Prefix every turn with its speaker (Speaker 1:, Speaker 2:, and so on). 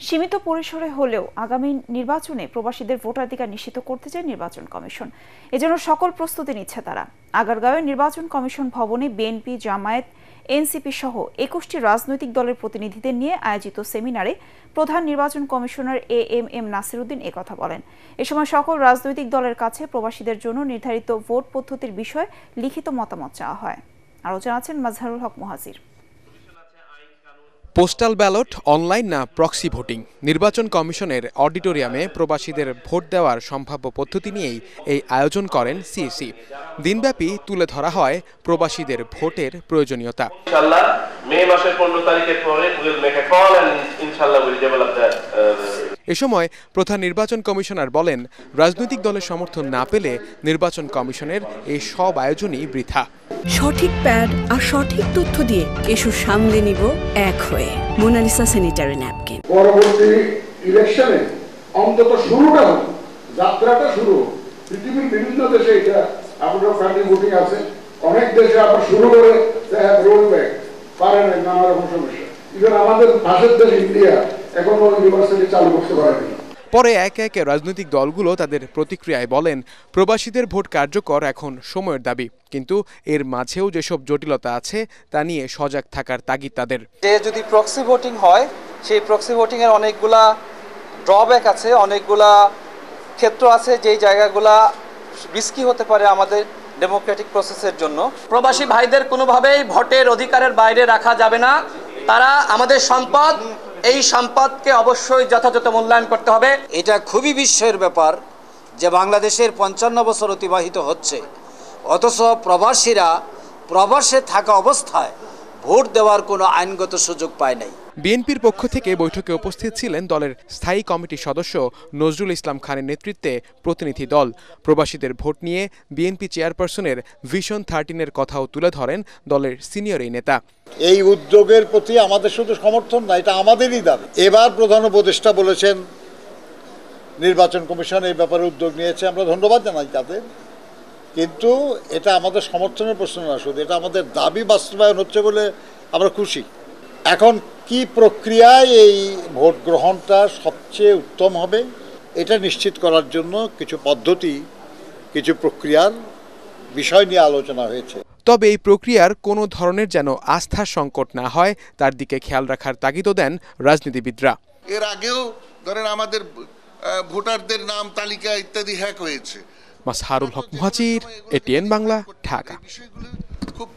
Speaker 1: সীমিত পরিসরে হলেও আগামী নির্বাচনে প্রবাসীদের ভোটাধিকার নিশ্চিত করতে চায় নির্বাচন কমিশন। এজন্য সকল প্রস্তুতি নিচ্ছে তারা। আগারগাঁওয়ে নির্বাচন কমিশন ভবনে বিএনপি, জামায়াত, এনসিপি সহ ২১টি রাজনৈতিক দলের প্রতিনিধিদের নিয়ে আয়োজিত সেমিনারে প্রধান নির্বাচন কমিশনার এএমএম নাসির উদ্দিন একথা বলেন। এ সময় সকল রাজনৈতিক দলের কাছে প্রবাসীদের জন্য নির্ধারিত ভোট পদ্ধতির বিষয়ে লিখিত মতামত চাওয়া হয়। আরও জানাচ্ছেন মাজহারুল হক মুহাজির।
Speaker 2: পোস্টাল ব্যালট, অনলাইন না প্রক্সি ভোটিং, নির্বাচন কমিশনের অডিটোরিয়ামে প্রবাসীদের ভোট দেওয়ার সম্ভাব্য পদ্ধতি নিয়েই এই আয়োজন করেন সিইসি। দিনব্যাপী তুলে ধরা হয় প্রবাসীদের ভোটের প্রয়োজনীয়তা। এ সময় প্রধান নির্বাচন কমিশনার বলেন, রাজনৈতিক দলের সমর্থন না পেলে নির্বাচন কমিশনের এই সব আয়োজনই বৃথা।
Speaker 3: সঠিক প্যাড আর সঠিক তথ্য দিয়ে কেশু সামলে নিব এক হয়ে। Monalisa sanitary napkin.
Speaker 4: পরবর্তী ইলেকশনে অন্তত শুরুটা হোক, যাত্রাটা শুরু হোক। পৃথিবীর বিভিন্ন দেশে এটা আপনার ফ্যামিলি ভোটিং আছে, অনেক দেশে আবার শুরু করে রোল ব্যাক পারে না, নানা রকম সমস্যা। ইভেন আমাদের পাশের দেশ ইন্ডিয়া এখনো ইউনিভার্সিটি চালু করতে পারেনি।
Speaker 2: পরে একে একে রাজনৈতিক দলগুলো তাদের প্রতিক্রিয়ায় বলেন, প্রবাসীদের ভোট কার্যকর এখন সময়ের দাবি, কিন্তু এর মাঝেও যেসব জটিলতা আছে তা নিয়ে সজাগ থাকার তাগিদ তাদের।
Speaker 5: যে যদি প্রক্সি ভোটিং হয়, সেই প্রক্সি ভোটিং এর অনেকগুলা ড্রব্যাক আছে, অনেকগুলা ক্ষেত্র আছে যেই জায়গাগুলা রিস্কি হতে পারে আমাদের ডেমোক্রেটিক প্রসেসের জন্য।
Speaker 6: প্রবাসী ভাইদের কোনোভাবেই ভোটের অধিকারের বাইরে রাখা যাবে না। তারা আমাদের সম্পদ, এই সম্পদকে অবশ্যই যথাযথ মূল্যায়ন করতে হবে।
Speaker 7: এটা খুবই বিস্ময়ের ব্যাপার যে বাংলাদেশের ৫৫ বছর অতিবাহিত হচ্ছে, অথচ প্রবাসীরা প্রবাসে থাকা অবস্থায় ভোট দেওয়ার কোনো আইনগত সুযোগ পায় নাই।
Speaker 2: বিএনপির পক্ষ থেকে বৈঠকে উপস্থিত ছিলেন দলের স্থায়ী কমিটির সদস্য নজরুল ইসলাম খানের নেতৃত্বে প্রতিনিধি দল। প্রবাসীদের ভোট নিয়ে বিএনপি চেয়ারপারসনের ভিশন 13-এর কথাও তুলে ধরেন দলের সিনিয়র এই নেতা।
Speaker 8: এই উদ্যোগের প্রতি আমাদের শুধু সমর্থন না, এটা আমাদেরই দাবি। এবার প্রধান উপদেষ্টা বলেছেন নির্বাচন কমিশন এই ব্যাপারে উদ্যোগ নিয়েছে, আমরা ধন্যবাদ জানাই তাদের। কিন্তু এটা আমাদের সমর্থনের প্রশ্ন না, শুধু এটা আমাদের দাবি বাস্তবায়ন হচ্ছে বলে আমরা খুশি। এখন কি প্রক্রিয়ায় এই ভোট গ্রহণটা সবচেয়ে উত্তম হবে এটা নিশ্চিত করার জন্য কিছু পদ্ধতি, কিছু প্রক্রিয়ার বিষয় নিয়ে আলোচনা হয়েছে।
Speaker 2: তবে এই প্রক্রিয়ার কোনো ধরনের যেন আস্থার সংকট না হয় তার দিকে খেয়াল রাখার তাগিদও দেন রাজনীতিবিদরা।
Speaker 9: এর আগেও ধরেন আমাদের ভোটারদের নাম তালিকা ইত্যাদি হ্যাক হয়েছে।
Speaker 2: মাজহারুল হক মুহাজির, এটিএন বাংলা, ঢাকা।
Speaker 9: খুব